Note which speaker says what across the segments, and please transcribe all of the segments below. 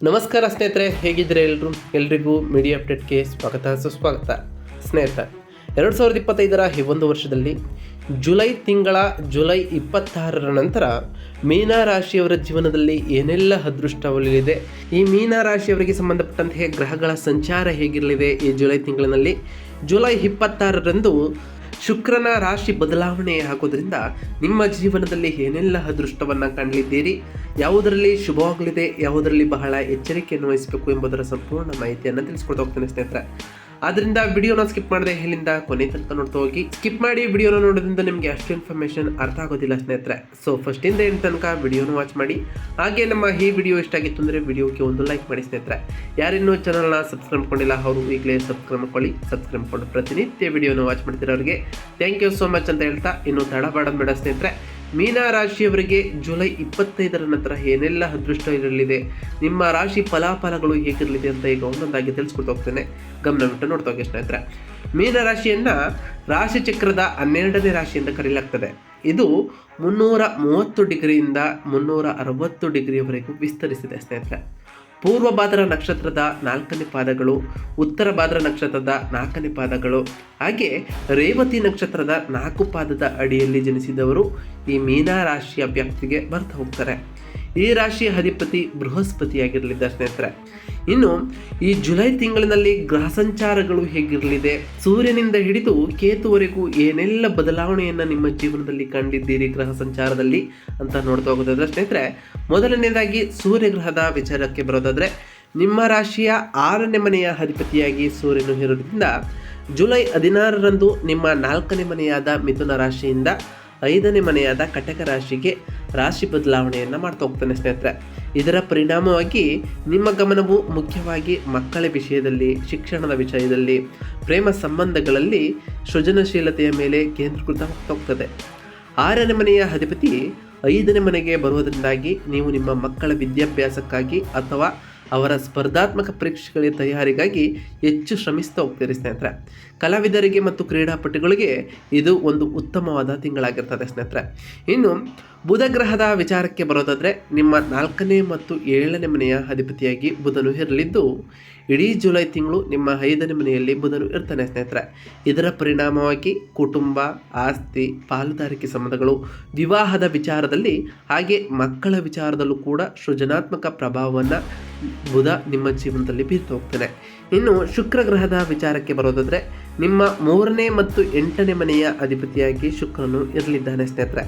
Speaker 1: ನಮಸ್ಕಾರ ಸ್ನೇಹಿತರೆ, ಹೇಗಿದ್ದರೆ ಎಲ್ರಿಗೂ ಮೀಡಿಯಾ ಅಪ್ಡೇಟ್ಗೆ ಸ್ವಾಗತ ಸುಸ್ವಾಗತ. ಸ್ನೇಹಿತರೆ, 2025ರ ಈ ಒಂದು ವರ್ಷದಲ್ಲಿ ಜುಲೈ 26ರ ನಂತರ ಮೀನ ರಾಶಿಯವರ ಜೀವನದಲ್ಲಿ ಏನೆಲ್ಲ ಅದೃಷ್ಟ ಒಲಿಯಲಿದೆ, ಈ ಮೀನ ರಾಶಿಯವರಿಗೆ ಸಂಬಂಧಪಟ್ಟಂತೆ ಗ್ರಹಗಳ ಸಂಚಾರ ಹೇಗಿರಲಿದೆ ಈ ಜುಲೈ ತಿಂಗಳಿನಲ್ಲಿ. ಜುಲೈ 26ರಂದು ಶುಕ್ರನ ರಾಶಿ ಬದಲಾವಣೆ ಆಗೋದ್ರಿಂದ ನಿಮ್ಮ ಜೀವನದಲ್ಲಿ ಏನೆಲ್ಲ ಅದೃಷ್ಟವನ್ನು ಕಾಣಲಿದ್ದೀರಿ, ಯಾವುದರಲ್ಲಿ ಶುಭವಾಗಲಿದೆ, ಯಾವುದರಲ್ಲಿ ಬಹಳ ಎಚ್ಚರಿಕೆಯನ್ನು ವಹಿಸಬೇಕು ಎಂಬುದರ ಸಂಪೂರ್ಣ ಮಾಹಿತಿಯನ್ನು ತಿಳಿಸ್ಕೊಡ್ತಾ ಹೋಗ್ತೇನೆ ಸ್ನೇಹಿತರೆ. ಆದ್ದರಿಂದ ವಿಡಿಯೋನ ಸ್ಕಿಪ್ ಮಾಡದೆ ಇಲ್ಲಿಂದ ಕೊನೆ ತನಕ ನೋಡ್ತಾ ಹೋಗಿ. ಸ್ಕಿಪ್ ಮಾಡಿ ವಿಡಿಯೋನ ನೋಡೋದ್ರಿಂದ ನಿಮಗೆ ಅಷ್ಟು ಇನ್ಫಾರ್ಮೇಷನ್ ಅರ್ಥ ಆಗೋದಿಲ್ಲ ಸ್ನೇಹಿತರೆ. ಸೊ ಫಸ್ಟಿಂದ ಎಂಡ್ ತನಕ ವಿಡಿಯೋನ ವಾಚ್ ಮಾಡಿ. ಹಾಗೆ ನಮ್ಮ ಈ ವಿಡಿಯೋ ಇಷ್ಟ ಆಗಿತ್ತು ಅಂದರೆ ವಿಡಿಯೋಗೆ ಒಂದು ಲೈಕ್ ಮಾಡಿ ಸ್ನೇಹಿತರೆ. ಯಾರಿನ್ನೂ ಚಾನಲ್ನ ಸಬ್ಸ್ಕ್ರೈಬ್ ಮಾಡ್ಕೊಂಡಿಲ್ಲ ಅವರು ಈಗಲೇ ಸಬ್ಸ್ಕ್ರೈಬ್ ಮಾಡ್ಕೊಳ್ಳಿ. ಸಬ್ಸ್ಕ್ರೈಬ್ ಮಾಡ್ಕೊಂಡು ಪ್ರತಿನಿತ್ಯ ವಿಡಿಯೋನ ವಾಚ್ ಮಾಡ್ತಿರೋರಿಗೆ ಥ್ಯಾಂಕ್ ಯು ಸೋ ಮಚ್ ಅಂತ ಹೇಳ್ತಾ, ಇನ್ನು ತಡಬೇಡ ಬೇಡ ಸ್ನೇಹಿತರೆ. ಮೀನ ರಾಶಿಯವರಿಗೆ ಜುಲೈ 25ರ ನಂತರ ಏನೆಲ್ಲ ಅದೃಷ್ಟ ಇರಲಿದೆ, ನಿಮ್ಮ ರಾಶಿ ಫಲಾಫಲಗಳು ಹೇಗಿರಲಿದೆ ಅಂತ ಈಗ ಒಂದೊಂದಾಗಿ ತಿಳಿಸ್ಕೊಡ್ತಾ ಹೋಗ್ತೇನೆ. ಗಮನವಿಟ್ಟು ನೋಡ್ತಾ ಹೋಗಿ ಸ್ನೇಹಿತರೆ. ಮೀನ ರಾಶಿಯನ್ನು ರಾಶಿ ಚಕ್ರದ 12ನೇ ರಾಶಿ ಎಂದು ಕರೆಯಲಾಗ್ತದೆ. ಇದು 330 ಡಿಗ್ರಿಯಿಂದ 360 ಡಿಗ್ರಿಯವರೆಗೂ ವಿಸ್ತರಿಸಿದೆ ಸ್ನೇಹಿತರೆ. ಪೂರ್ವ ಭಾದ್ರ ನಕ್ಷತ್ರದ 4ನೇ ಪಾದಗಳು, ಉತ್ತರ ಭಾದ್ರ ನಕ್ಷತ್ರದ 4ನೇ ಪಾದಗಳು, ಹಾಗೆ ರೇವತಿ ನಕ್ಷತ್ರದ 4 ಪಾದದ ಅಡಿಯಲ್ಲಿ ಜನಿಸಿದವರು ಈ ಮೀನ ರಾಶಿಯ ವ್ಯಾಪ್ತಿಗೆ ಬರ್ತಾ ಹೋಗ್ತಾರೆ. ಈ ರಾಶಿಯ ಅಧಿಪತಿ ಬೃಹಸ್ಪತಿಯಾಗಿರಲಿದೆ ಸ್ನೇಹಿತರೆ. ಇನ್ನು ಈ ಜುಲೈ ತಿಂಗಳಿನಲ್ಲಿ ಗ್ರಹ ಸಂಚಾರಗಳು ಹೇಗಿರಲಿದೆ, ಸೂರ್ಯನಿಂದ ಹಿಡಿದು ಕೇತುವರೆಗೂ ಏನೆಲ್ಲ ಬದಲಾವಣೆಯನ್ನು ನಿಮ್ಮ ಜೀವನದಲ್ಲಿ ಕಂಡಿದ್ದೀರಿ ಗ್ರಹ ಸಂಚಾರದಲ್ಲಿ ಅಂತ ನೋಡ್ತಾ ಹೋಗೋದಾದ್ರೆ ಸ್ನೇಹಿತರೆ, ಮೊದಲನೇದಾಗಿ ಸೂರ್ಯಗ್ರಹದ ವಿಚಾರಕ್ಕೆ ಬರೋದಾದ್ರೆ, ನಿಮ್ಮ ರಾಶಿಯ 6ನೇ ಮನೆಯ ಅಧಿಪತಿಯಾಗಿ ಸೂರ್ಯನು ಇರೋದ್ರಿಂದ ಜುಲೈ 16ರಂದು ನಿಮ್ಮ 4ನೇ ಮನೆಯಾದ ಮಿಥುನ ರಾಶಿಯಿಂದ 5ನೇ ಮನೆಯಾದ ಕಟಕ ರಾಶಿಗೆ ರಾಶಿ ಬದಲಾವಣೆಯನ್ನು ಮಾಡ್ತಾ ಹೋಗ್ತಾನೆ ಸ್ನೇಹಿತರೆ. ಇದರ ಪರಿಣಾಮವಾಗಿ ನಿಮ್ಮ ಗಮನವು ಮುಖ್ಯವಾಗಿ ಮಕ್ಕಳ ವಿಷಯದಲ್ಲಿ, ಶಿಕ್ಷಣದ ವಿಷಯದಲ್ಲಿ, ಪ್ರೇಮ ಸಂಬಂಧಗಳಲ್ಲಿ, ಸೃಜನಶೀಲತೆಯ ಮೇಲೆ ಕೇಂದ್ರೀಕೃತವಾಗ್ತಾ ಹೋಗ್ತದೆ. 6ನೇ ಮನೆಯ ಅಧಿಪತಿ 5ನೇ ಮನೆಗೆ ಬರುವುದರಿಂದಾಗಿ ನೀವು ನಿಮ್ಮ ಮಕ್ಕಳ ವಿದ್ಯಾಭ್ಯಾಸಕ್ಕಾಗಿ ಅಥವಾ ಅವರ ಸ್ಪರ್ಧಾತ್ಮಕ ಪರೀಕ್ಷೆಗಳ ತಯಾರಿಗಾಗಿ ಹೆಚ್ಚು ಶ್ರಮಿಸ್ತಾ ಹೋಗ್ತೀರಿ ಸ್ನೇಹಿತರೆ. ಕಲಾವಿದರಿಗೆ ಮತ್ತು ಕ್ರೀಡಾಪಟುಗಳಿಗೆ ಇದು ಒಂದು ಉತ್ತಮವಾದ ತಿಂಗಳಾಗಿರ್ತದೆ ಸ್ನೇಹಿತರೆ. ಇನ್ನು ಬುಧ ಗ್ರಹದ ವಿಚಾರಕ್ಕೆ ಬರೋದಾದರೆ, ನಿಮ್ಮ 4ನೇ ಮತ್ತು 7ನೇ ಮನೆಯ ಅಧಿಪತಿಯಾಗಿ ಬುಧನು ಇರಲಿದ್ದು ಇಡೀ ಜುಲೈ ತಿಂಗಳು ನಿಮ್ಮ 5ನೇ ಮನೆಯಲ್ಲಿ ಬುಧನು ಇರ್ತಾನೆ ಸ್ನೇಹಿತರೆ. ಇದರ ಪರಿಣಾಮವಾಗಿ ಕುಟುಂಬ, ಆಸ್ತಿ, ಪಾಲುದಾರಿಕೆ ಸಂಬಂಧಗಳು, ವಿವಾಹದ ವಿಚಾರದಲ್ಲಿ ಹಾಗೆ ಮಕ್ಕಳ ವಿಚಾರದಲ್ಲೂ ಕೂಡ ಸೃಜನಾತ್ಮಕ ಪ್ರಭಾವವನ್ನು ಬುಧ ನಿಮ್ಮ ಜೀವನದಲ್ಲಿ ಬೀರ್ತಾ ಹೋಗ್ತಾನೆ. ಇನ್ನು ಶುಕ್ರ ಗ್ರಹದ ವಿಚಾರಕ್ಕೆ ಬರೋದಾದರೆ, ನಿಮ್ಮ 3ನೇ ಮತ್ತು 8ನೇ ಮನೆಯ ಅಧಿಪತಿಯಾಗಿ ಶುಕ್ರನು ಇರಲಿದ್ದಾನೆ ಸ್ನೇಹಿತರೆ.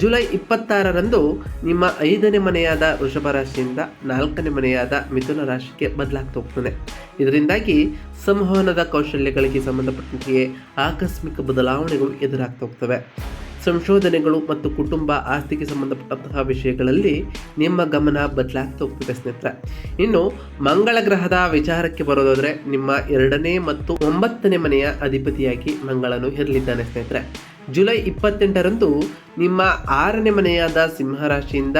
Speaker 1: ಜುಲೈ 26ರಂದು ನಿಮ್ಮ 5ನೇ ಮನೆಯಾದ ವೃಷಭ ರಾಶಿಯಿಂದ 4ನೇ ಮನೆಯಾದ ಮಿಥುನ ರಾಶಿಗೆ ಬದಲಾಗ್ತಾ ಹೋಗ್ತಾನೆ. ಇದರಿಂದಾಗಿ ಸಂವಹನದ ಕೌಶಲ್ಯಗಳಿಗೆ ಸಂಬಂಧಪಟ್ಟಂತೆಯೇ ಆಕಸ್ಮಿಕ ಬದಲಾವಣೆಗಳು ಎದುರಾಗ್ತಾ ಹೋಗ್ತವೆ. ಸಂಶೋಧನೆಗಳು ಮತ್ತು ಕುಟುಂಬ, ಆಸ್ತಿಗೆ ಸಂಬಂಧಪಟ್ಟಂತಹ ವಿಷಯಗಳಲ್ಲಿ ನಿಮ್ಮ ಗಮನ ಬದಲಾಗ್ತಾ ಹೋಗ್ತದೆ ಸ್ನೇಹಿತರೆ. ಇನ್ನು ಮಂಗಳ ಗ್ರಹದ ವಿಚಾರಕ್ಕೆ ಬರೋದಾದರೆ, ನಿಮ್ಮ 2ನೇ ಮತ್ತು 9ನೇ ಮನೆಯ ಅಧಿಪತಿಯಾಗಿ ಮಂಗಳನು ಇರಲಿದ್ದಾನೆ ಸ್ನೇಹಿತರೆ. ಜುಲೈ 28ರಂದು ನಿಮ್ಮ 6ನೇ ಮನೆಯಾದ ಸಿಂಹರಾಶಿಯಿಂದ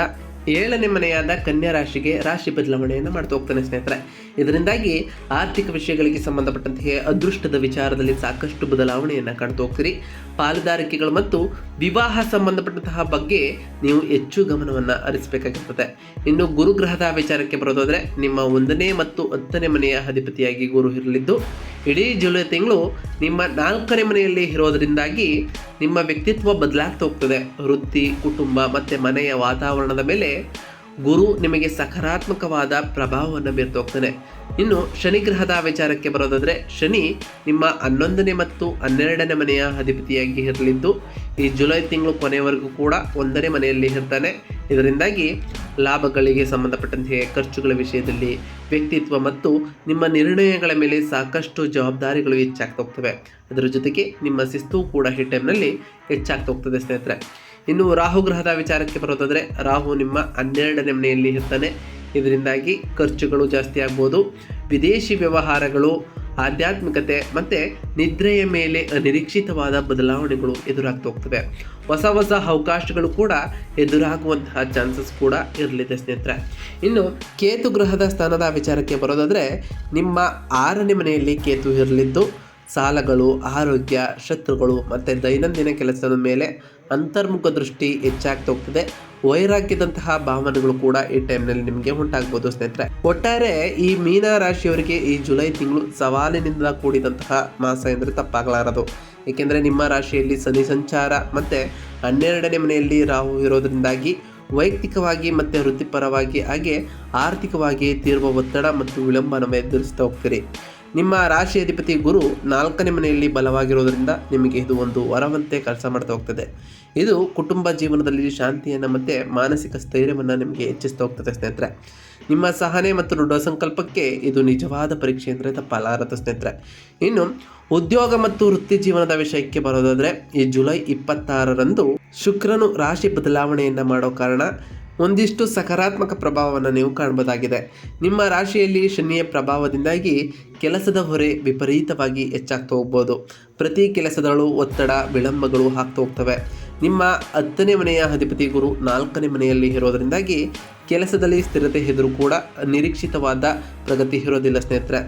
Speaker 1: 7ನೇ ಮನೆಯಾದ ಕನ್ಯಾ ರಾಶಿಗೆ ರಾಶಿ ಬದಲಾವಣೆಯನ್ನು ಮಾಡ್ತಾ ಹೋಗ್ತಾನೆ ಸ್ನೇಹಿತರೆ. ಇದರಿಂದಾಗಿ ಆರ್ಥಿಕ ವಿಷಯಗಳಿಗೆ ಸಂಬಂಧಪಟ್ಟಂತೆ ಅದೃಷ್ಟದ ವಿಚಾರದಲ್ಲಿ ಸಾಕಷ್ಟು ಬದಲಾವಣೆಯನ್ನು ಕಾಣ್ತಾ ಹೋಗ್ತೀರಿ. ಪಾಲುದಾರಿಕೆಗಳು ಮತ್ತು ವಿವಾಹ ಸಂಬಂಧಪಟ್ಟಂತಹ ಬಗ್ಗೆ ನೀವು ಹೆಚ್ಚು ಗಮನವನ್ನು ಹರಿಸಬೇಕಾಗಿರ್ತದೆ. ಇನ್ನು ಗುರುಗ್ರಹದ ವಿಚಾರಕ್ಕೆ ಬರೋದಾದರೆ, ನಿಮ್ಮ 1ನೇ ಮತ್ತು 10ನೇ ಮನೆಯ ಅಧಿಪತಿಯಾಗಿ ಗುರು ಇರಲಿದ್ದು ಇಡೀ ಜುಲೈ ತಿಂಗಳು ನಿಮ್ಮ 4ನೇ ಮನೆಯಲ್ಲಿ ಇರೋದರಿಂದಾಗಿ ನಿಮ್ಮ ವ್ಯಕ್ತಿತ್ವ ಬದಲಾಗ್ತಾ ಹೋಗ್ತದೆ. ವೃತ್ತಿ, ಕುಟುಂಬ ಮತ್ತು ಮನೆಯ ವಾತಾವರಣದ ಮೇಲೆ ಗುರು ನಿಮಗೆ ಸಕಾರಾತ್ಮಕವಾದ ಪ್ರಭಾವವನ್ನು ಬೀರ್ತಾ ಹೋಗ್ತಾನೆ. ಇನ್ನು ಶನಿ ಗ್ರಹದ ವಿಚಾರಕ್ಕೆ ಬರೋದಾದರೆ, ಶನಿ ನಿಮ್ಮ 11ನೇ ಮತ್ತು 12ನೇ ಮನೆಯ ಅಧಿಪತಿಯಾಗಿ ಇರಲಿದ್ದು ಈ ಜುಲೈ ತಿಂಗಳು ಕೊನೆಯವರೆಗೂ ಕೂಡ 1ನೇ ಮನೆಯಲ್ಲಿ ಇರ್ತಾನೆ. ಇದರಿಂದಾಗಿ ಲಾಭಗಳಿಗೆ ಸಂಬಂಧಪಟ್ಟಂತೆ ಖರ್ಚುಗಳ ವಿಷಯದಲ್ಲಿ, ವ್ಯಕ್ತಿತ್ವ ಮತ್ತು ನಿಮ್ಮ ನಿರ್ಣಯಗಳ ಮೇಲೆ ಸಾಕಷ್ಟು ಜವಾಬ್ದಾರಿಗಳು ಹೆಚ್ಚಾಗ್ತಾ ಹೋಗ್ತವೆ. ಅದರ ಜೊತೆಗೆ ನಿಮ್ಮ ಶಿಸ್ತು ಕೂಡ ಈ ಟೈಮ್ನಲ್ಲಿ ಹೆಚ್ಚಾಗ್ತಾ ಹೋಗ್ತದೆ ಸ್ನೇಹಿತರೆ. ಇನ್ನು ರಾಹು ಗ್ರಹದ ವಿಚಾರಕ್ಕೆ ಬರೋದಾದರೆ, ರಾಹು ನಿಮ್ಮ 12ನೇ ಮನೆಯಲ್ಲಿ ಇರ್ತಾನೆ. ಇದರಿಂದಾಗಿ ಖರ್ಚುಗಳು ಜಾಸ್ತಿ ಆಗ್ಬೋದು. ವಿದೇಶಿ ವ್ಯವಹಾರಗಳು, ಆಧ್ಯಾತ್ಮಿಕತೆ ಮತ್ತು ನಿದ್ರೆಯ ಮೇಲೆ ಅನಿರೀಕ್ಷಿತವಾದ ಬದಲಾವಣೆಗಳು ಎದುರಾಗ್ತಾ ಹೋಗ್ತವೆ. ಹೊಸ ಅವಕಾಶಗಳು ಕೂಡ ಎದುರಾಗುವಂತಹ ಚಾನ್ಸಸ್ ಕೂಡ ಇರಲಿದೆ ಸ್ನೇಹಿತರೆ. ಇನ್ನು ಕೇತು ಗ್ರಹದ ಸ್ಥಾನದ ವಿಚಾರಕ್ಕೆ ಬರೋದಾದರೆ, ನಿಮ್ಮ 6ನೇ ಮನೆಯಲ್ಲಿ ಕೇತು ಇರಲಿದ್ದು ಸಾಲಗಳು, ಆರೋಗ್ಯ, ಶತ್ರುಗಳು ಮತ್ತು ದೈನಂದಿನ ಕೆಲಸದ ಮೇಲೆ ಅಂತರ್ಮುಖ ದೃಷ್ಟಿ ಹೆಚ್ಚಾಗ್ತಾ ಹೋಗ್ತದೆ. ವೈರಾಗ್ಯದಂತಹ ಭಾವನೆಗಳು ಕೂಡ ಈ ಟೈಮ್ನಲ್ಲಿ ನಿಮಗೆ ಉಂಟಾಗ್ಬೋದು ಸ್ನೇಹಿತರೆ. ಒಟ್ಟಾರೆ ಈ ಮೀನ ರಾಶಿಯವರಿಗೆ ಈ ಜುಲೈ ತಿಂಗಳು ಸವಾಲಿನಿಂದ ಕೂಡಿದಂತಹ ಮಾಸ ಎಂದರೆ ತಪ್ಪಾಗಲಾರದು. ಏಕೆಂದರೆ ನಿಮ್ಮ ರಾಶಿಯಲ್ಲಿ ಶನಿ ಸಂಚಾರ ಮತ್ತು 12ನೇ ಮನೆಯಲ್ಲಿ ರಾಹು ಇರೋದ್ರಿಂದಾಗಿ ವೈಯಕ್ತಿಕವಾಗಿ ಮತ್ತು ವೃತ್ತಿಪರವಾಗಿ ಹಾಗೆ ಆರ್ಥಿಕವಾಗಿ ತೀವ್ರ ಒತ್ತಡ ಮತ್ತು ವಿಳಂಬನ ಎದುರಿಸ್ತಾ ಹೋಗ್ತೀರಿ. ನಿಮ್ಮ ರಾಶಿ ಅಧಿಪತಿ ಗುರು 4ನೇ ಮನೆಯಲ್ಲಿ ಬಲವಾಗಿರೋದ್ರಿಂದ ನಿಮಗೆ ಇದು ಒಂದು ವರವಂತೆ ಕೆಲಸ ಮಾಡ್ತಾ ಹೋಗ್ತದೆ. ಇದು ಕುಟುಂಬ ಜೀವನದಲ್ಲಿ ಶಾಂತಿಯನ್ನು ಮತ್ತು ಮಾನಸಿಕ ಸ್ಥೈರ್ಯವನ್ನು ನಿಮಗೆ ಹೆಚ್ಚಿಸ್ತಾ ಹೋಗ್ತದೆ ಸ್ನೇಹಿತರೆ. ನಿಮ್ಮ ಸಹನೆ ಮತ್ತು ದೃಢ ಸಂಕಲ್ಪಕ್ಕೆ ಇದು ನಿಜವಾದ ಪರೀಕ್ಷೆ ಅಂದರೆ ತಪ್ಪಲಾರದು ಸ್ನೇಹಿತರೆ. ಇನ್ನು ಉದ್ಯೋಗ ಮತ್ತು ವೃತ್ತಿ ಜೀವನದ ವಿಷಯಕ್ಕೆ ಬರೋದಾದರೆ ಈ ಜುಲೈ 26ರಂದು ಶುಕ್ರನು ರಾಶಿ ಬದಲಾವಣೆಯನ್ನು ಮಾಡೋ ಕಾರಣ ಒಂದಿಷ್ಟು ಸಕಾರಾತ್ಮಕ ಪ್ರಭಾವವನ್ನು ನೀವು ಕಾಣಬಹುದಾಗಿದೆ. ನಿಮ್ಮ ರಾಶಿಯಲ್ಲಿ ಶನಿಯ ಪ್ರಭಾವದಿಂದಾಗಿ ಕೆಲಸದ ಹೊರೆ ವಿಪರೀತವಾಗಿ ಹೆಚ್ಚಾಗ್ತಾ ಹೋಗ್ಬೋದು. ಪ್ರತಿ ಕೆಲಸದಲ್ಲೂ ಒತ್ತಡ ವಿಳಂಬಗಳು ಆಗ್ತಾ ಹೋಗ್ತವೆ. ನಿಮ್ಮ 10ನೇ ಮನೆಯ ಅಧಿಪತಿ ಗುರು 4ನೇ ಮನೆಯಲ್ಲಿ ಇರೋದರಿಂದಾಗಿ ಕೆಲಸದಲ್ಲಿ ಸ್ಥಿರತೆ ಎದುರು ಕೂಡ ನಿರೀಕ್ಷಿತವಾದ ಪ್ರಗತಿ ಇರೋದಿಲ್ಲ ಸ್ನೇಹಿತರೆ.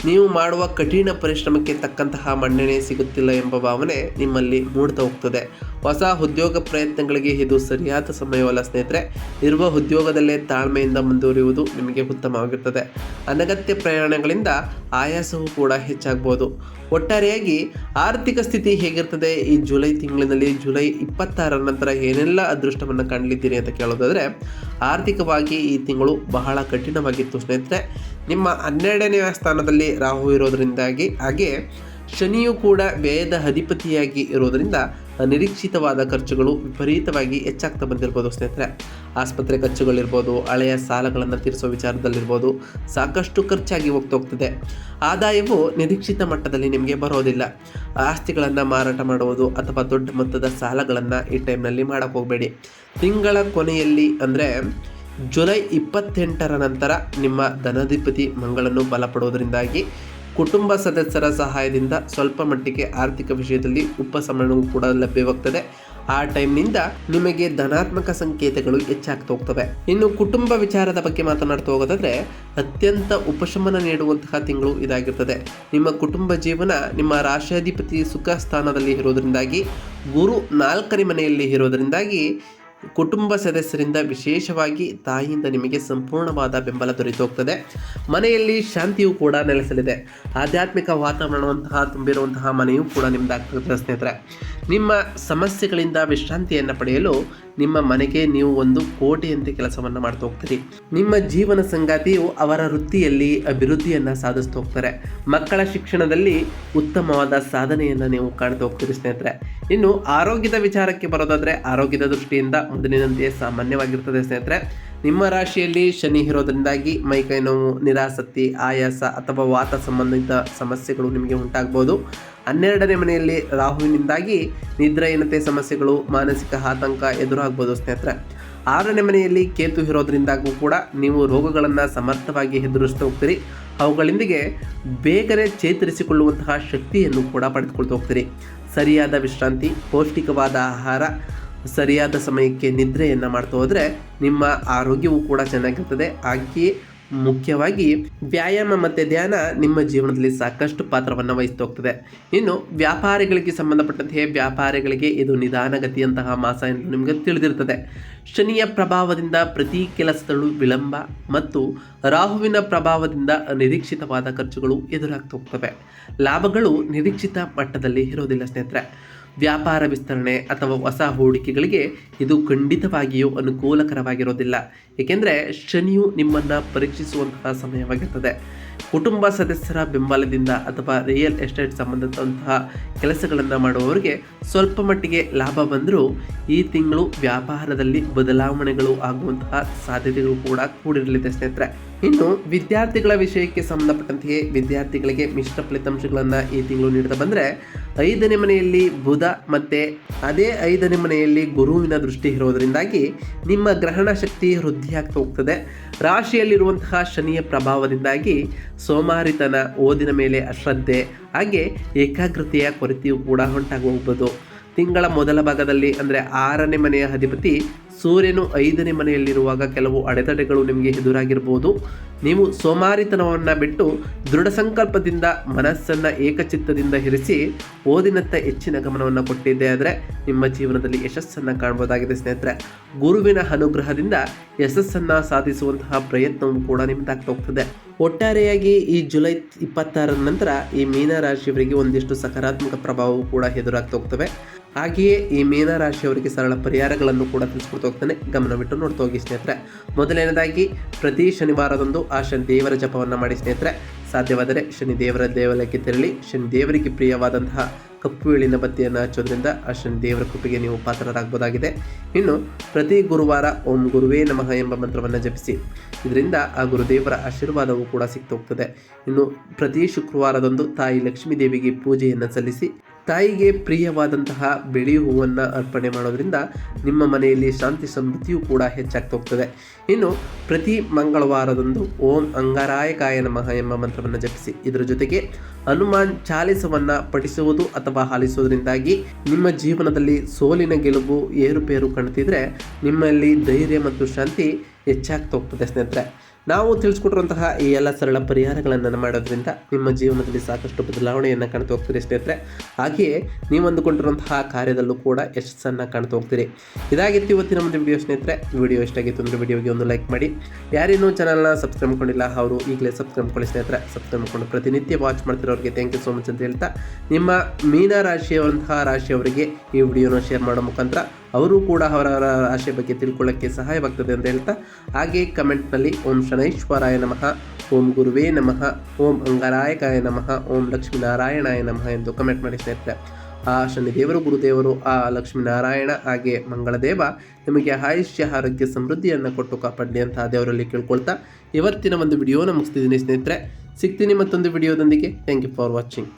Speaker 1: ನೀವು ಮಾಡುವ ಕಠಿಣ ಪರಿಶ್ರಮಕ್ಕೆ ತಕ್ಕಂತಹ ಮನ್ನಣೆ ಸಿಗುತ್ತಿಲ್ಲ ಎಂಬ ಭಾವನೆ ನಿಮ್ಮಲ್ಲಿ ಮೂಡ್ತಾ ಹೋಗ್ತದೆ. ಹೊಸ ಉದ್ಯೋಗ ಪ್ರಯತ್ನಗಳಿಗೆ ಇದು ಸರಿಯಾದ ಸಮಯವಲ್ಲ ಸ್ನೇಹಿತರೆ. ಇರುವ ಉದ್ಯೋಗದಲ್ಲೇ ತಾಳ್ಮೆಯಿಂದ ಮುಂದುವರಿಯುವುದು ನಿಮಗೆ ಉತ್ತಮವಾಗಿರ್ತದೆ. ಅನಗತ್ಯ ಪ್ರಯಾಣಗಳಿಂದ ಆಯಾಸವೂ ಕೂಡ ಹೆಚ್ಚಾಗ್ಬೋದು. ಒಟ್ಟಾರೆಯಾಗಿ ಆರ್ಥಿಕ ಸ್ಥಿತಿ ಹೇಗಿರ್ತದೆ ಈ ಜುಲೈ ತಿಂಗಳಿನಲ್ಲಿ? ಜುಲೈ 26ರ ನಂತರ ಏನೆಲ್ಲ ಅದೃಷ್ಟವನ್ನು ಕಾಣಲಿದ್ದೀರಿ ಅಂತ ಕೇಳೋದಾದರೆ, ಆರ್ಥಿಕವಾಗಿ ಈ ತಿಂಗಳು ಬಹಳ ಕಠಿಣವಾಗಿತ್ತು ಸ್ನೇಹಿತರೆ. ನಿಮ್ಮ 12ನೇ ಸ್ಥಾನದಲ್ಲಿ ರಾಹು ಇರೋದರಿಂದಾಗಿ ಹಾಗೆ ಶನಿಯು ಕೂಡ ವ್ಯಯದ ಅಧಿಪತಿಯಾಗಿ ಇರೋದರಿಂದ ಅನಿರೀಕ್ಷಿತವಾದ ಖರ್ಚುಗಳು ವಿಪರೀತವಾಗಿ ಹೆಚ್ಚಾಗ್ತಾ ಬಂದಿರ್ಬೋದು ಸ್ನೇಹಿತರೆ. ಆಸ್ಪತ್ರೆ ಖರ್ಚುಗಳಿರ್ಬೋದು, ಹಳೆಯ ಸಾಲಗಳನ್ನು ತೀರಿಸೋ ವಿಚಾರದಲ್ಲಿರ್ಬೋದು, ಸಾಕಷ್ಟು ಖರ್ಚಾಗಿ ಹೋಗ್ತದೆ. ಆದಾಯವು ನಿರೀಕ್ಷಿತ ಮಟ್ಟದಲ್ಲಿ ನಿಮಗೆ ಬರೋದಿಲ್ಲ. ಆಸ್ತಿಗಳನ್ನು ಮಾರಾಟ ಮಾಡುವುದು ಅಥವಾ ದೊಡ್ಡ ಮೊತ್ತದ ಸಾಲಗಳನ್ನು ಈ ಟೈಮ್ನಲ್ಲಿ ಮಾಡೋಕ್ಕೆ ಹೋಗಬೇಡಿ. ತಿಂಗಳ ಕೊನೆಯಲ್ಲಿ ಅಂದರೆ ಜುಲೈ 28ರ ನಂತರ ನಿಮ್ಮ ಧನಾಧಿಪತಿ ಮಂಗಳನು ಬಲಪಡುವುದರಿಂದಾಗಿ ಕುಟುಂಬ ಸದಸ್ಯರ ಸಹಾಯದಿಂದ ಸ್ವಲ್ಪ ಮಟ್ಟಿಗೆ ಆರ್ಥಿಕ ವಿಷಯದಲ್ಲಿ ಉಪಶಮನವೂ ಕೂಡ ಲಭ್ಯವಾಗ್ತದೆ. ಆ ಟೈಮ್ನಿಂದ ನಿಮಗೆ ಧನಾತ್ಮಕ ಸಂಕೇತಗಳು ಹೆಚ್ಚಾಗ್ತಾ ಹೋಗ್ತವೆ. ಇನ್ನು ಕುಟುಂಬ ವಿಚಾರದ ಬಗ್ಗೆ ಮಾತನಾಡ್ತಾ ಹೋಗೋದಾದ್ರೆ, ಅತ್ಯಂತ ಉಪಶಮನ ನೀಡುವಂತಹ ತಿಂಗಳು ಇದಾಗಿರ್ತದೆ. ನಿಮ್ಮ ಕುಟುಂಬ ಜೀವನ ನಿಮ್ಮ ರಾಶಿಯಾಧಿಪತಿ ಸುಖ ಸ್ಥಾನದಲ್ಲಿ ಇರೋದರಿಂದಾಗಿ ಗುರು 4ನೇ ಮನೆಯಲ್ಲಿ ಇರೋದರಿಂದಾಗಿ ಕುಟುಂಬ ಸದಸ್ಯರಿಂದ ವಿಶೇಷವಾಗಿ ತಾಯಿಯಿಂದ ನಿಮಗೆ ಸಂಪೂರ್ಣವಾದ ಬೆಂಬಲ ದೊರೆತು ಹೋಗ್ತದೆ. ಮನೆಯಲ್ಲಿ ಶಾಂತಿಯೂ ಕೂಡ ನೆಲೆಸಲಿದೆ. ಆಧ್ಯಾತ್ಮಿಕ ವಾತಾವರಣವಂತಹ ತುಂಬಿರುವಂತಹ ಮನೆಯೂ ಕೂಡ ನಿಮ್ಮದಾಗ್ತದೆ ಸ್ನೇಹಿತರೆ. ನಿಮ್ಮ ಸಮಸ್ಯೆಗಳಿಂದ ವಿಶ್ರಾಂತಿಯನ್ನು ಪಡೆಯಲು ನಿಮ್ಮ ಮನೆಗೆ ನೀವು ಒಂದು ಕೋಟೆಯಂತೆ ಕೆಲಸವನ್ನು ಮಾಡ್ತಾ ಹೋಗ್ತೀರಿ. ನಿಮ್ಮ ಜೀವನ ಸಂಗಾತಿಯು ಅವರ ವೃತ್ತಿಯಲ್ಲಿ ಅಭಿವೃದ್ಧಿಯನ್ನು ಸಾಧಿಸ್ತಾ ಹೋಗ್ತಾರೆ. ಮಕ್ಕಳ ಶಿಕ್ಷಣದಲ್ಲಿ ಉತ್ತಮವಾದ ಸಾಧನೆಯನ್ನು ನೀವು ಕಾಣ್ತಾ ಹೋಗ್ತೀರಿ ಸ್ನೇಹಿತರೆ. ಇನ್ನು ಆರೋಗ್ಯದ ವಿಚಾರಕ್ಕೆ ಬರೋದಾದರೆ, ಆರೋಗ್ಯದ ದೃಷ್ಟಿಯಿಂದ ಮೊದಲಿನಂತೆಯೇ ಸಾಮಾನ್ಯವಾಗಿರ್ತದೆ ಸ್ನೇಹಿತರೆ. ನಿಮ್ಮ ರಾಶಿಯಲ್ಲಿ ಶನಿ ಇರೋದ್ರಿಂದಾಗಿ ಮೈಕೈ ನೋವು, ನಿರಾಸಕ್ತಿ, ಆಯಾಸ ಅಥವಾ ವಾತ ಸಂಬಂಧಿತ ಸಮಸ್ಯೆಗಳು ನಿಮಗೆ ಉಂಟಾಗ್ಬೋದು. 12ನೇ ಮನೆಯಲ್ಲಿ ರಾಹುವಿನಿಂದಾಗಿ ನಿದ್ರಾಹೀನತೆ ಸಮಸ್ಯೆಗಳು, ಮಾನಸಿಕ ಆತಂಕ ಎದುರಾಗ್ಬೋದು ಸ್ನೇಹಿತರೆ. 6ನೇ ಮನೆಯಲ್ಲಿ ಕೇತು ಇರೋದ್ರಿಂದಾಗೂ ಕೂಡ ನೀವು ರೋಗಗಳನ್ನು ಸಮರ್ಥವಾಗಿ ಎದುರಿಸ್ತಾ ಹೋಗ್ತೀರಿ. ಅವುಗಳೊಂದಿಗೆ ಬೇಗನೆ ಚೇತರಿಸಿಕೊಳ್ಳುವಂತಹ ಶಕ್ತಿಯನ್ನು ಕೂಡ ಪಡೆದುಕೊಳ್ತಾ ಹೋಗ್ತೀರಿ. ಸರಿಯಾದ ವಿಶ್ರಾಂತಿ, ಪೌಷ್ಟಿಕವಾದ ಆಹಾರ, ಸರಿಯಾದ ಸಮಯಕ್ಕೆ ನಿದ್ರೆಯನ್ನು ಮಾಡ್ತಾ ಹೋದರೆ ನಿಮ್ಮ ಆರೋಗ್ಯವೂ ಕೂಡ ಚೆನ್ನಾಗಿರ್ತದೆ. ಹಾಗೆಯೇ ಮುಖ್ಯವಾಗಿ ವ್ಯಾಯಾಮ ಮತ್ತು ಧ್ಯಾನ ನಿಮ್ಮ ಜೀವನದಲ್ಲಿ ಸಾಕಷ್ಟು ಪಾತ್ರವನ್ನು ವಹಿಸ್ತಾ ಹೋಗ್ತದೆ. ಇನ್ನು ವ್ಯಾಪಾರಿಗಳಿಗೆ ಸಂಬಂಧಪಟ್ಟಂತೆ ವ್ಯಾಪಾರಿಗಳಿಗೆ ಇದು ನಿಧಾನಗತಿಯಂತಹ ಮಾಸ ಎಂದು ನಿಮಗೆ ತಿಳಿದಿರ್ತದೆ. ಶನಿಯ ಪ್ರಭಾವದಿಂದ ಪ್ರತಿ ಕೆಲಸದಲ್ಲೂ ವಿಳಂಬ ಮತ್ತು ರಾಹುವಿನ ಪ್ರಭಾವದಿಂದ ಅನಿರೀಕ್ಷಿತವಾದ ಖರ್ಚುಗಳು ಎದುರಾಗ್ತಾ ಹೋಗ್ತವೆ. ಲಾಭಗಳು ನಿರೀಕ್ಷಿತ ಮಟ್ಟದಲ್ಲಿ ಇರೋದಿಲ್ಲ ಸ್ನೇಹಿತರೆ. ವ್ಯಾಪಾರ ವಿಸ್ತರಣೆ ಅಥವಾ ಹೊಸ ಹೂಡಿಕೆಗಳಿಗೆ ಇದು ಖಂಡಿತವಾಗಿಯೂ ಅನುಕೂಲಕರವಾಗಿರೋದಿಲ್ಲ. ಏಕೆಂದರೆ ಶನಿಯು ನಿಮ್ಮನ್ನು ಪರೀಕ್ಷಿಸುವಂತಹ ಸಮಯವಾಗಿರ್ತದೆ. ಕುಟುಂಬ ಸದಸ್ಯರ ಬೆಂಬಲದಿಂದ ಅಥವಾ ರಿಯಲ್ ಎಸ್ಟೇಟ್ ಸಂಬಂಧಿಸಿದಂತಹ ಕೆಲಸಗಳನ್ನು ಮಾಡುವವರಿಗೆ ಸ್ವಲ್ಪ ಮಟ್ಟಿಗೆ ಲಾಭ ಬಂದರೂ ಈ ತಿಂಗಳು ವ್ಯಾಪಾರದಲ್ಲಿ ಬದಲಾವಣೆಗಳು ಆಗುವಂತಹ ಸಾಧ್ಯತೆಗಳು ಕೂಡ ಕೂಡಿರಲಿದೆ ಸ್ನೇಹಿತರೆ. ಇನ್ನು ವಿದ್ಯಾರ್ಥಿಗಳ ವಿಷಯಕ್ಕೆ ಸಂಬಂಧಪಟ್ಟಂತೆಯೇ ವಿದ್ಯಾರ್ಥಿಗಳಿಗೆ ಮಿಶ್ರ ಫಲಿತಾಂಶಗಳನ್ನು ಈ ತಿಂಗಳು ನೀಡ್ತಾ ಬಂದರೆ, 5ನೇ ಮನೆಯಲ್ಲಿ ಬುಧ ಮತ್ತು ಅದೇ 5ನೇ ಮನೆಯಲ್ಲಿ ಗುರುವಿನ ದೃಷ್ಟಿ ಇರೋದರಿಂದಾಗಿ ನಿಮ್ಮ ಗ್ರಹಣ ಶಕ್ತಿ ವೃದ್ಧಿಯಾಗ್ತಾ ಹೋಗ್ತದೆ. ರಾಶಿಯಲ್ಲಿರುವಂತಹ ಶನಿಯ ಪ್ರಭಾವದಿಂದಾಗಿ ಸೋಮಾರಿತನ, ಓದಿನ ಮೇಲೆ ಅಶ್ರದ್ಧೆ ಹಾಗೆ ಏಕಾಗ್ರತೆಯ ಕೊರತೆಯೂ ಕೂಡ ಉಂಟಾಗಿ ಹೋಗ್ಬೋದು. ತಿಂಗಳ ಮೊದಲ ಭಾಗದಲ್ಲಿ ಅಂದರೆ 6ನೇ ಮನೆಯ ಅಧಿಪತಿ ಸೂರ್ಯನು 5ನೇ ಮನೆಯಲ್ಲಿರುವಾಗ ಕೆಲವು ಅಡೆತಡೆಗಳು ನಿಮಗೆ ಎದುರಾಗಿರ್ಬೋದು. ನೀವು ಸೋಮಾರಿತನವನ್ನು ಬಿಟ್ಟು ದೃಢ ಸಂಕಲ್ಪದಿಂದ ಮನಸ್ಸನ್ನು ಏಕಚಿತ್ತದಿಂದ ಇರಿಸಿ ಓದಿನತ್ತ ಹೆಚ್ಚಿನ ಗಮನವನ್ನು ಕೊಟ್ಟಿದ್ದೇ ಆದರೆ ನಿಮ್ಮ ಜೀವನದಲ್ಲಿ ಯಶಸ್ಸನ್ನು ಕಾಣಬಹುದಾಗಿದೆ ಸ್ನೇಹಿತರೆ. ಗುರುವಿನ ಅನುಗ್ರಹದಿಂದ ಯಶಸ್ಸನ್ನು ಸಾಧಿಸುವಂತಹ ಪ್ರಯತ್ನವೂ ಕೂಡ ನಿಮ್ಮದಾಗ್ತಾ ಹೋಗ್ತದೆ. ಒಟ್ಟಾರೆಯಾಗಿ ಈ ಜುಲೈ 26ರ ನಂತರ ಈ ಮೀನರಾಶಿಯವರಿಗೆ ಒಂದಿಷ್ಟು ಸಕಾರಾತ್ಮಕ ಪ್ರಭಾವವು ಕೂಡ ಎದುರಾಗ್ತಾ ಹೋಗ್ತವೆ. ಹಾಗೆಯೇ ಈ ಮೀನರಾಶಿಯವರಿಗೆ ಸರಳ ಪರಿಹಾರಗಳನ್ನು ಕೂಡ ತಿಳಿಸ್ಕೊಡ್ತಾ ಹೋಗ್ತಾನೆ. ಗಮನವಿಟ್ಟು ನೋಡ್ತಾ ಹೋಗಿ ಸ್ನೇಹಿತರೆ. ಮೊದಲನೇದಾಗಿ ಪ್ರತಿ ಶನಿವಾರದಂದು ಆ ಶನಿ ದೇವರ ಜಪವನ್ನು ಮಾಡಿ ಸ್ನೇಹಿತರೆ. ಸಾಧ್ಯವಾದರೆ ಶನಿ ದೇವರ ದೇವಾಲಯಕ್ಕೆ ತೆರಳಿ ಶನಿ ದೇವರಿಗೆ ಪ್ರಿಯವಾದಂತಹ ಕಪ್ಪು ಎಳ್ಳಿನ ಬತ್ತಿಯನ್ನು ಹಚ್ಚೋದ್ರಿಂದ ಆ ಶನಿ ದೇವರ ಕೃಪೆಗೆ ನೀವು ಪಾತ್ರರಾಗಬಹುದಾಗಿದೆ. ಇನ್ನು ಪ್ರತಿ ಗುರುವಾರ ಓಂ ಗುರುವೇ ನಮಃ ಎಂಬ ಮಂತ್ರವನ್ನು ಜಪಿಸಿ. ಇದರಿಂದ ಆ ಗುರುದೇವರ ಆಶೀರ್ವಾದವೂ ಕೂಡ ಸಿಗ್ತಾ ಹೋಗ್ತದೆ. ಇನ್ನು ಪ್ರತಿ ಶುಕ್ರವಾರದಂದು ತಾಯಿ ಲಕ್ಷ್ಮೀ ದೇವಿಗೆ ಪೂಜೆಯನ್ನು ಸಲ್ಲಿಸಿ ತಾಯಿಗೆ ಪ್ರಿಯವಾದಂತಹ ಬಿಳಿ ಹೂವನ್ನು ಅರ್ಪಣೆ ಮಾಡೋದ್ರಿಂದ ನಿಮ್ಮ ಮನೆಯಲ್ಲಿ ಶಾಂತಿ ಸಮೃದ್ಧಿಯೂ ಕೂಡ ಹೆಚ್ಚಾಗ್ತಾ ಹೋಗ್ತದೆ. ಇನ್ನು ಪ್ರತಿ ಮಂಗಳವಾರದಂದು ಓಂ ಅಂಗಾರಾಯಕಾಯ ನಮಃ ಎಂಬ ಮಂತ್ರವನ್ನು ಜಪಿಸಿ. ಇದರ ಜೊತೆಗೆ ಹನುಮಾನ್ ಚಾಲಿಸವನ್ನು ಪಠಿಸುವುದು ಅಥವಾ ಆಲಿಸುವುದರಿಂದಾಗಿ ನಿಮ್ಮ ಜೀವನದಲ್ಲಿ ಸೋಲಿನ ಗೆಲುವು ಏರುಪೇರು ಕಾಣ್ತಿದ್ರೆ ನಿಮ್ಮಲ್ಲಿ ಧೈರ್ಯ ಮತ್ತು ಶಾಂತಿ ಹೆಚ್ಚಾಗ್ತಾ ಹೋಗ್ತದೆ ಸ್ನೇಹಿತರೆ. ನಾವು ತಿಳಿಸ್ಕೊಟ್ಟಿರುವಂತಹ ಈ ಎಲ್ಲ ಸರಳ ಪರಿಹಾರಗಳನ್ನು ಮಾಡೋದ್ರಿಂದ ನಿಮ್ಮ ಜೀವನದಲ್ಲಿ ಸಾಕಷ್ಟು ಬದಲಾವಣೆಯನ್ನು ಕಾಣ್ತಾ ಹೋಗ್ತೀರಿ ಸ್ನೇಹಿತರೆ. ಹಾಗೆಯೇ ನೀವು ಅಂದುಕೊಂಡಿರುವಂತಹ ಕಾರ್ಯದಲ್ಲೂ ಕೂಡ ಯಶಸ್ಸನ್ನು ಕಾಣ್ತಾ ಹೋಗ್ತೀರಿ. ಇದಾಗಿತ್ತು ಇವತ್ತಿನ ಒಂದು ವಿಡಿಯೋ ಸ್ನೇಹಿತರೆ. ವಿಡಿಯೋ ಇಷ್ಟ ಆಗಿತ್ತು ಅಂದರೆ ವಿಡಿಯೋಗೆ ಒಂದು ಲೈಕ್ ಮಾಡಿ. ಯಾರೇನೂ ಚಾನಲ್ನ ಸಬ್ಸ್ಕ್ರೈಬ್ ಮಾಡ್ಕೊಂಡಿಲ್ಲ ಅವರು ಈಗಲೇ ಸಬ್ಸ್ಕ್ರೈಬ್ ಮಾಡ್ಕೊಳ್ಳಿ ಸ್ನೇಹಿತರೆ. ಸಬ್ಸ್ಕ್ರೈಬ್ ಮಾಡ್ಕೊಂಡು ಪ್ರತಿನಿತ್ಯ ವಾಚ್ ಮಾಡ್ತಿರೋರಿಗೆ ಥ್ಯಾಂಕ್ ಯು ಸೋ ಮಚ್ ಅಂತ ಹೇಳ್ತಾ, ನಿಮ್ಮ ರಾಶಿಯವರಿಗೆ ಈ ವಿಡಿಯೋನ ಶೇರ್ ಮಾಡೋ ಮುಖಾಂತರ ಅವರು ಕೂಡ ಅವರ ರಾಶಿಯ ಬಗ್ಗೆ ತಿಳ್ಕೊಳ್ಳೋಕ್ಕೆ ಸಹಾಯವಾಗ್ತದೆ ಅಂತ ಹೇಳ್ತಾ, ಹಾಗೆ ಕಮೆಂಟ್ನಲ್ಲಿ ಓಂ ಶನೈಶ್ವರಾಯ ನಮಃ, ಓಂ ಗುರುವೇ ನಮಃ, ಓಂ ಅಂಗಾರಾಯಕಾಯ ನಮಃ, ಓಂ ಲಕ್ಷ್ಮೀನಾರಾಯಣಾಯ ನಮಃ ಎಂದು ಕಮೆಂಟ್ ಮಾಡಿ ಸ್ನೇಹಿತರೆ. ಆ ಶನಿದೇವರು, ಗುರುದೇವರು, ಆ ಲಕ್ಷ್ಮೀನಾರಾಯಣ ಹಾಗೆ ಮಂಗಳದೇವ ನಿಮಗೆ ಆಯುಷ್ಯ ಆರೋಗ್ಯ ಸಮೃದ್ಧಿಯನ್ನು ಕೊಟ್ಟು ಕಾಪಾಡಲಿ ಅಂತ ದೇವರಲ್ಲಿ ಕೇಳ್ಕೊಳ್ತಾ ಇವತ್ತಿನ ಒಂದು ವಿಡಿಯೋನ ಮುಗಿಸ್ತಿದ್ದೀನಿ ಸ್ನೇಹಿತರೆ. ಸಿಗ್ತೀನಿ ಮತ್ತೊಂದು ವಿಡಿಯೋದೊಂದಿಗೆ. Thank you for watching.